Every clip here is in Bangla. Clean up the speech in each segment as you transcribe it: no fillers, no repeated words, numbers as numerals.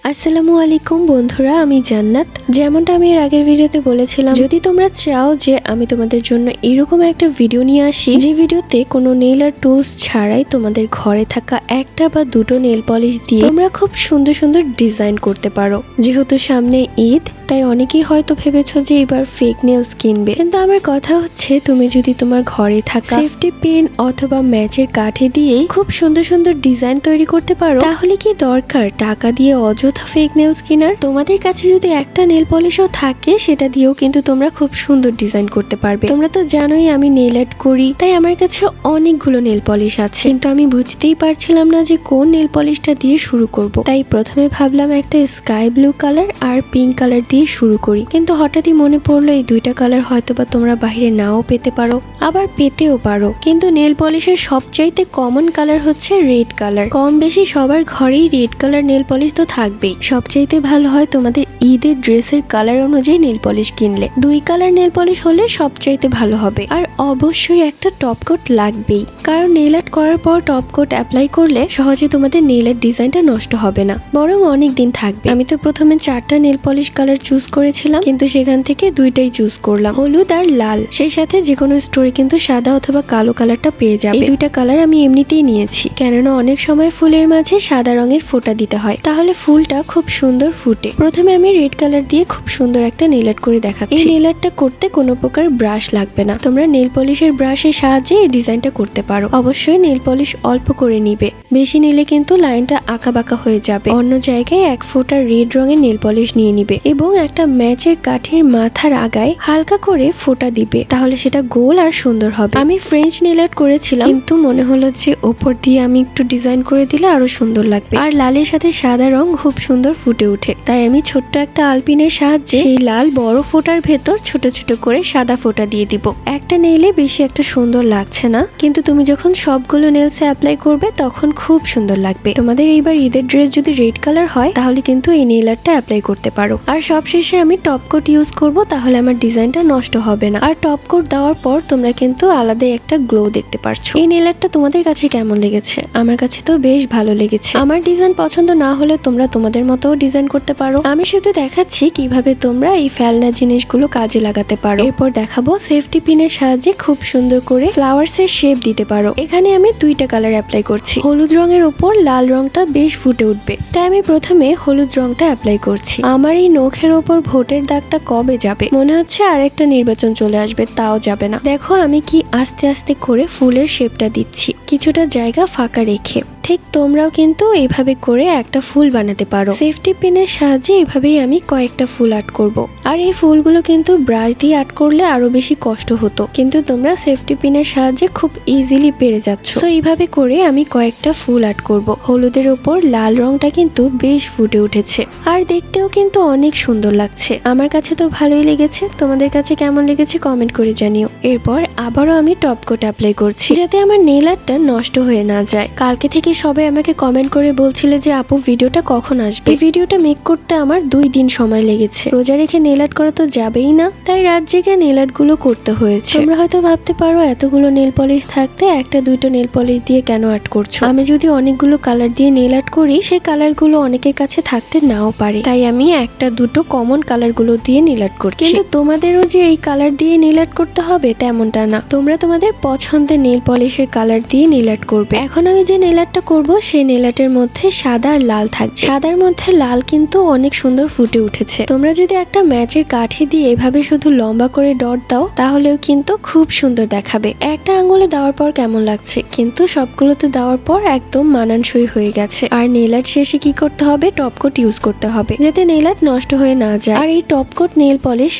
আসসালামু আলাইকুম বন্ধুরা, আমি জান্নাত। যেমনটা আমি এর আগের ভিডিওতে বলেছিলাম, যদি তোমরা চাও যে আমি তোমাদের জন্য এরকম একটা ভিডিও নিয়ে আসি যে ভিডিওতে কোনো নেল আর টুলস ছাড়াই তোমাদের ঘরে থাকা একটা বা দুটো নেল পলিশ দিয়ে তোমরা খুব সুন্দর সুন্দর ডিজাইন করতে পারো। যেহেতু সামনে ঈদ, তাই অনেকেই হয়তো ভেবেছো যে এবার ফেক নেলস কিনবে, কিন্তু আমার কথা হচ্ছে তুমি যদি তোমার ঘরে থাকা সেফটি পিন অথবা ম্যাচের কাঠি দিয়েই খুব সুন্দর সুন্দর ডিজাইন তৈরি করতে পারো, তাহলে কি দরকার টাকা দিয়ে অযথা ফেক নেলস কেনার? তোমাদের কাছে যদি একটা নেল পলিশও থাকে, সেটা দিয়েও কিন্তু তোমরা খুব সুন্দর ডিজাইন করতে পারবে। তোমরা তো জানোই আমি নেল আর্ট করি, তাই আমার কাছে অনেকগুলো নেল পলিশ আছে, কিন্তু আমি বুঝতেই পারছিলাম না যে কোন নেল পলিশটা দিয়ে শুরু করব। তাই প্রথমে ভাবলাম একটা স্কাই ব্লু কালার আর পিঙ্ক কালার দিয়ে শুরু করি, কিন্তু হঠাৎই মনে পড়লো এই দুইটা কালার হয়তোবা তোমরা বাইরে নাও পেতে পারো, আবার পেতেও পারো। কিন্তু নেল পলিশের সবচাইতে কমন কালার হচ্ছে রেড কালার। কম বেশি সবার ঘরেই রেড কালার নেল পলিশ তো থাকবেই। সবচাইতে ভালো হয় তোমাদের ঈদের ড্রেসের কালার অনুযায়ী নেল পলিশ কিনলে। দুই কালার নেল পলিশ হলে সবচাইতে ভালো হবে। আর অবশ্যই একটা টপ কোট লাগবেই, কারণ নেল আর্ট করার পর টপ কোট অ্যাপ্লাই করলে সহজে তোমাদের নেল আর্ট ডিজাইনটা নষ্ট হবে না, বরং অনেক দিন থাকবে। আমি তো প্রথমে 4টা নেল পলিশ কালার চুজ করেছিলাম, কিন্তু সেখান থেকে 2টাই চুজ করলাম, হলুদ আর লাল। সেই সাথে যে কোনো স্টোরে কিন্তু সাদা অথবা কালো কালারটা পেয়ে যাবে। এই 2টা কালার আমি এমনিতেই নিয়েছি, কেননা অনেক সময় ফুলের মাঝে সাদা রঙের ফোঁটা দিতে হয়, তাহলে ফুলটা খুব সুন্দর ফুটে। প্রথমে আমি রেড কালার দিয়ে খুব সুন্দর একটা নেল আর্ট করে দেখাচ্ছি। এই নেল আর্টটা করতে কোনো প্রকার ব্রাশ লাগবে না, তোমরা নেল পলিশের ব্রাশের সাহায্যে এই ডিজাইনটা করতে পারো। অবশ্যই নেল পলিশ অল্প করে নিবে, বেশি নিলে কিন্তু লাইনটা আঁকা বাঁকা হয়ে যাবে। অন্য জায়গায় 1 ফোঁটা রেড রঙের নেল পলিশ নিয়ে নিবে এবং একটা ম্যাচের কাঠির মাথার আগায় হালকা করে ফোঁটা দিবে, তাহলে সেটা গোল আর সুন্দর হবে। আমি ফ্রেঞ্চ নেল আর্ট করেছিলাম, কিন্তু মনে হলো যে ওপর দিয়ে আমি একটু ডিজাইন করে দিলে আরো সুন্দর লাগবে, আর লালের সাথে সাদা রং খুব সুন্দর ফুটে ওঠে। তাই আমি ছোট্ট একটা আলপিনের সাহায্যে সেই লাল বড় ফোঁটার ভেতর ছোট ছোট করে সাদা ফোঁটা দিয়ে দিব। একটা নেইলে বেশি একটা সুন্দর লাগছে না, কিন্তু তুমি যখন সবগুলো নেলসে অ্যাপ্লাই করবে তখন খুব সুন্দর লাগবে। তোমাদের এইবার ঈদের ড্রেস যদি রেড কালার হয়, তাহলে কিন্তু এই নেল আর্টটা অ্যাপ্লাই করতে পারো। আর সবশেষে আমি টপ কোট ইউজ করব, তাহলে আমার ডিজাইনটা নষ্ট হবে না। আর টপ কোট দেওয়ার পর তোমরা কিন্তু আলাদাই একটা গ্লো দেখতে পারছো। এই নেল আর্টটা তোমাদের কাছে কেমন লেগেছে? আমার কাছে তো বেশ ভালো লেগেছে। আমার ডিজাইন পছন্দ না হলে তোমরা তোমাদের মতো ডিজাইন করতে পারো। আমি শুধু দেখাচ্ছি কিভাবে তোমরা এই ফেলনা জিনিসগুলো কাজে লাগাতে পারো। এরপর দেখাবো সেফটি পিনের সাহায্যে খুব সুন্দর করে ফ্লাওয়ার্স এর শেপ দিতে পারো। এখানে আমি 2টা কালার অ্যাপ্লাই করছি। হলুদ রঙের উপর লাল রংটা বেশ ফুটে উঠবে, তাই আমি প্রথমে হলুদ রংটা অ্যাপ্লাই করছি। আমার এই নখের ওপর ভোটের দাগটা কবে যাবে? মনে হচ্ছে আরেকটা নির্বাচন চলে আসবে, তাও যাবে না। দেখো আমি কি আস্তে আস্তে করে ফুলের শেপটা দিচ্ছি, কিছুটা জায়গা ফাঁকা রেখে। ঠিক তোমরাও কিন্তু এইভাবে করে একটা ফুল বানাতে পারো। সেফটি পিনের সাহায্যে এইভাবেই আমি কয়েকটা ফুল আর্ট করব। আর এই ফুলগুলো কিন্তু ব্রাশ দিয়ে আর্ট করলে আরো বেশি কষ্ট হতো, কিন্তু তোমরা সেফটি পিনের সাহায্যে খুব ইজিলি পেরে যাচ্ছ। তো এইভাবে করে আমি কয়েকটা ফুল আর্ট করব। হলুদের ওপর লাল রংটা কিন্তু বেশ ফুটে উঠেছে, আর দেখতেও কিন্তু অনেক সুন্দর লাগছে। আমার কাছে তো ভালোই লেগেছে, তোমাদের কাছে কেমন লেগেছে কমেন্ট করে জানিও। এরপর আবারও আমি টপ কোট অ্যাপ্লাই করছি, যাতে আমার নেল আর্টটা নষ্ট হয়ে না যায়। কালকে থেকে সবাই আমাকে কমেন্ট করে বলছিলে যে আপু ভিডিওটা কখন আসবে। এই ভিডিওটা মেক করতে আমার 2 দিন সময় লেগেছে। রোজা রেখে নেল আর্ট করা তো যাবেই না, তাই রাত জেগে নেল আর্ট গুলো করতে হয়েছে। তোমরা হয়তো ভাবতে পারো এতগুলো নেল পলিশ থাকতে একটা দুটো নেল পলিশ দিয়ে কেন আর্ট করছো? আমি যদি অনেকগুলো কালার দিয়ে নেল আর্ট করি, সেই কালার গুলো অনেকের কাছে থাকতে নাও পারে, তাই আমি একটা দুটো কমন কালার গুলো দিয়ে নেল আর্ট করছি। কিন্তু তোমাদেরও যে এই কালার দিয়ে নেল আর্ট করতে হবে তেমনটা না, তোমরা তোমাদের পছন্দের নেল পলিশের কালার দিয়ে নেল আর্ট করবে। এখন আমি যে নেল আর্টটা করবো সেই নেল আর্টের মধ্যে সাদা আর লাল থাকবে। সাদার মধ্যে লাল কিন্তু অনেক সুন্দর ফুটে উঠেছে। তোমরা যদি একটা ম্যাচের কাঠি দিয়ে এভাবে শুধু লম্বা করে ডট দাও, তাহলেও কিন্তু খুব সুন্দর দেখাবে। একটা আঙ্গুলে দেওয়ার পর কেমন লাগছে, কিন্তু সবগুলোতে দেওয়ার পর একদম মানানসই হয়ে গেছে। আর নেল আর্ট শেষে কি করতে হবে? টপ কোট ইউজ করতে হবে, যাতে নেল আর্ট নষ্ট হয়ে না যায়। আর এই টপ কোট নেল পলিশ,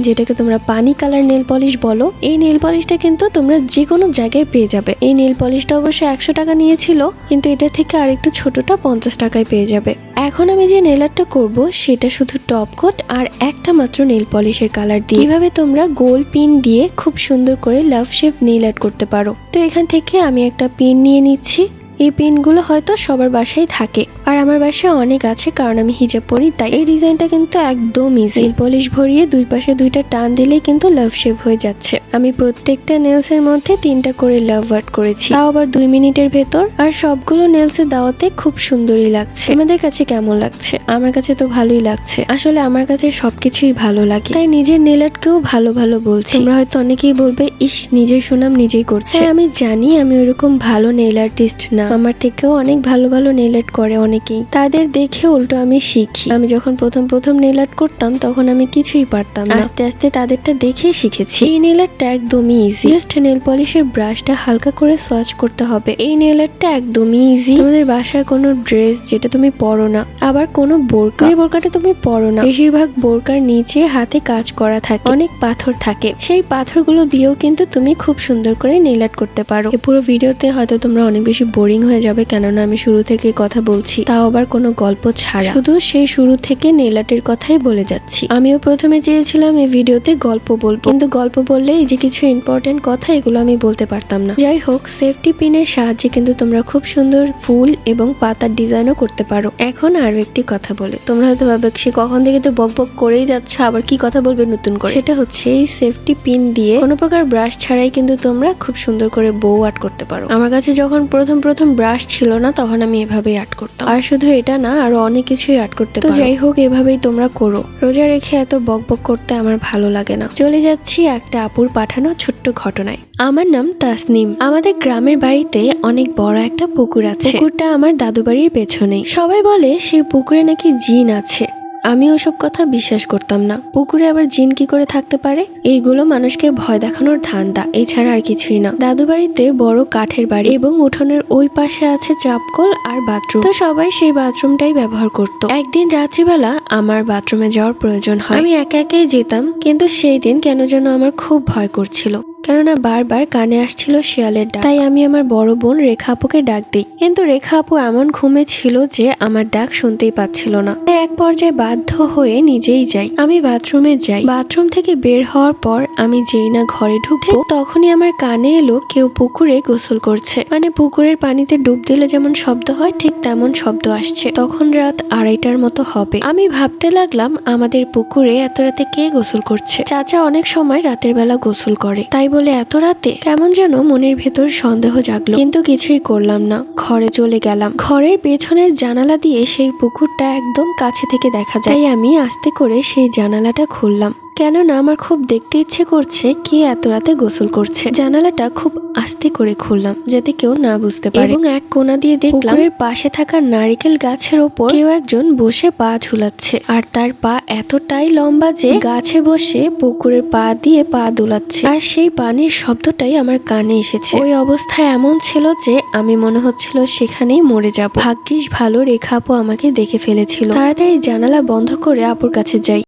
যেটাকে তোমরা পানি কালার নেল পলিশ বলো, এই নেল পলিশটা কিন্তু তোমরা যে কোনো জায়গায় পেয়ে যাবে। এই নেল পলিশটা অবশ্য 100 টাকা নিয়েছিল, কিন্তু এটা থেকে আরেকটু ছোটটা 50 টাকায় পেয়ে যাবে। এখন আমি যে নেল আর্টটা করব সেটা শুধু টপ কোট আর একটা মাত্র নেল পলিশের কালার দিয়ে। কিভাবে তোমরা গোল পিন দিয়ে খুব সুন্দর করে লাভ শেপ নেল আর্ট করতে পারো। তো এখান থেকে আমি একটা পিন নিয়ে নিচ্ছি, এই পিনগুলো হয়তো সবার বাসায় থাকে, আর আমার বাসায় অনেক আছে কারণ আমি হিজাব পরি তাই। এই ডিজাইনটা কিন্তু একদম ইজি। নেল পলিশ ভরিয়ে দুই পাশে দুইটা টান দিলেই কিন্তু লাভ শেপ হয়ে যাচ্ছে। আমি প্রত্যেকটা নেলস এর মধ্যে 3টা করে লাভ আর্ট করেছি, তাও আবার 2 মিনিটের ভেতর। আর সবগুলো নেলস এর দাওয়াতে খুব সুন্দরই লাগছে। তোমাদের কাছে কেমন লাগছে? আমার কাছে তো ভালোই লাগছে। আসলে আমার কাছে সবকিছুই ভালো লাগে, তাই নিজের নেল আর্টকেও ভালো ভালো বলছি। তোমরা হয়তো অনেকেই বলবে, ইস, নিজের সুনাম নিজেই করছে। হ্যাঁ, আমি জানি আমি ওরকম ভালো নেল আর্টিস্ট না, আমার থেকেও অনেক ভালো ভালো নেল আর্ট করে অনেকেই। তাদের দেখে উল্টো আমি শিখি। আমি যখন প্রথম নেল আর্ট করতাম তখন আমি কিছুই পারতাম না, আস্তে আস্তে তাদেরটা দেখে শিখেছি। এই নেল আর্টটা একদমই ইজি, জাস্ট নেল পলিশের ব্রাশটা হালকা করে সোয়াচ করতে হবে। এই নেল আর্টটা একদমই ইজি। তোমাদের বাসায় কোনো ড্রেস যেটা তুমি পরো না, আবার কোনো বোরকা, যে বোরকাটা তুমি পরো না, বেশিরভাগ বোরকার নিচে হাতে কাজ করা থাকে, অনেক পাথর থাকে, সেই পাথরগুলো দিয়েও কিন্তু তুমি খুব সুন্দর করে নেল আর্ট করতে পারো। এই পুরো ভিডিওতে হয়তো তোমরা অনেক বেশি বোরিং হয়ে যাবে, কেননা আমি শুরু থেকে কথা বলছি, তাও আবার কোনো গল্প ছাড়া, শুধু সেই শুরু থেকে নেল আর্টের কথাই বলে যাচ্ছি। আমিও প্রথমে চেয়েছিলাম এই ভিডিওতে গল্প বলবো, কিন্তু গল্প বললে এই যে কিছু ইম্পর্টেন্ট কথা এগুলো আমি বলতে পারতাম না। যাই হোক, সেফটি পিনের সাহায্যে কিন্তু তোমরা খুব সুন্দর ফুল এবং পাতার ডিজাইনও করতে পারো। এখন আরো একটি কথা বলে, তোমরা হয়তো ভাবে সে কখন থেকে তো বক বক করেই যাচ্ছে, আবার কি কথা বলবে নতুন করে। সেটা হচ্ছে এই সেফটি পিন দিয়ে কোনো প্রকার ব্রাশ ছাড়াই কিন্তু তোমরা খুব সুন্দর করে বউ আর্ট করতে পারো। আমার কাছে যখন প্রথম ব্রাশ ছিল না তখন আমি এভাবেই আর্ট করতাম। আর শুধু এটা না, আরো অনেক কিছুই আর্ট করতে পারো। তো যাই হোক, এভাবেই তোমরা করো। রোজা রেখে এত বক বক করতে আমার ভালো লাগে না। চলে যাচ্ছি একটা আপুর পাঠানো ছোট্ট ঘটনায়। আমার নাম তাসনিম। আমাদের গ্রামের বাড়িতে অনেক বড় একটা পুকুর আছে। পুকুরটা আমার দাদু বাড়ির পেছনেই। সবাই বলে সেই পুকুরে নাকি জিন আছে। আমি ওসব কথা বিশ্বাস করতাম না। পুকুরে আবার জিন কি করে থাকতে পারে? এইগুলো মানুষকে ভয় দেখানোর ধান্দা, এছাড়া আর কিছুই না। দাদু বাড়িতে বড় কাঠের বাড়ি এবং উঠোনের ওই পাশে আছে চাপকল আর বাথরুম, তো সবাই সেই বাথরুমটাই ব্যবহার করত। একদিন রাত্রিবেলা আমার বাথরুমে যাওয়ার প্রয়োজন হয়। আমি একা একাই যেতাম, কিন্তু সেই দিন কেন যেন আমার খুব ভয় করছিল, কেননা বারবার কানে আসছিল শিয়ালের ডাক। তাই আমি আমার বড় বোন রেখা আপুকে ডাক দিই, কিন্তু রেখা আপু এমন ঘুমে ছিল যে আমার ডাক শুনতেই পাচ্ছিল না। তাই এক পর্যায়ে বাধ্য হয়ে নিজেই যাই। আমি বাথরুমে যাই। বাথরুম থেকে বের হওয়ার পর আমি যেই না ঘরে ঢুকবো, তখনই আমার কানে এলো কেউ পুকুরে গোসল করছে। মানে পুকুরের পানিতে ডুব দিলে যেমন শব্দ হয়, ঠিক তেমন শব্দ আসছে। তখন রাত 2:30টার মতো হবে। আমি ভাবতে লাগলাম, আমাদের পুকুরে এত রাতে কে গোসল করছে? চাচা অনেক সময় রাতের বেলা গোসল করে, তাই বলে এত রাতে? কেমন যেন মনের ভেতর সন্দেহ জাগলো, কিন্তু কিছুই করলাম না। ঘরে চলে গেলাম। ঘরের পেছনের জানালা দিয়ে সেই পুকুরটা একদম কাছে থেকে দেখা যায়। তাই আমি আস্তে করে সেই জানালাটা খুললাম, কেননা আমার খুব দেখতে ইচ্ছে করছে কে এত রাতে গোসল করছে। জানালাটা খুব আস্তে করে খুললাম যাতে কেউ না বুঝতে পারে, এবং এক কোণা দিয়ে দেখলাম পুকুরের পাশে থাকা নারিকেল গাছের ওপর কেউ একজন বসে পা ঝুলাচ্ছে, আর তার পা এতটাই লম্বা যে গাছে বসে পুকুরের পা দিয়ে পা দোলাচ্ছে, আর সেই পানির শব্দটাই আমার কানে এসেছে। ওই অবস্থায় এমন ছিল যে আমি মনে হচ্ছিল সেখানেই মরে যাব। ভাগ্যিস ভালো রেখা আপু আমাকে দেখে ফেলেছিল। তাড়াতাড়ি জানালা বন্ধ করে আপুর কাছে যাই।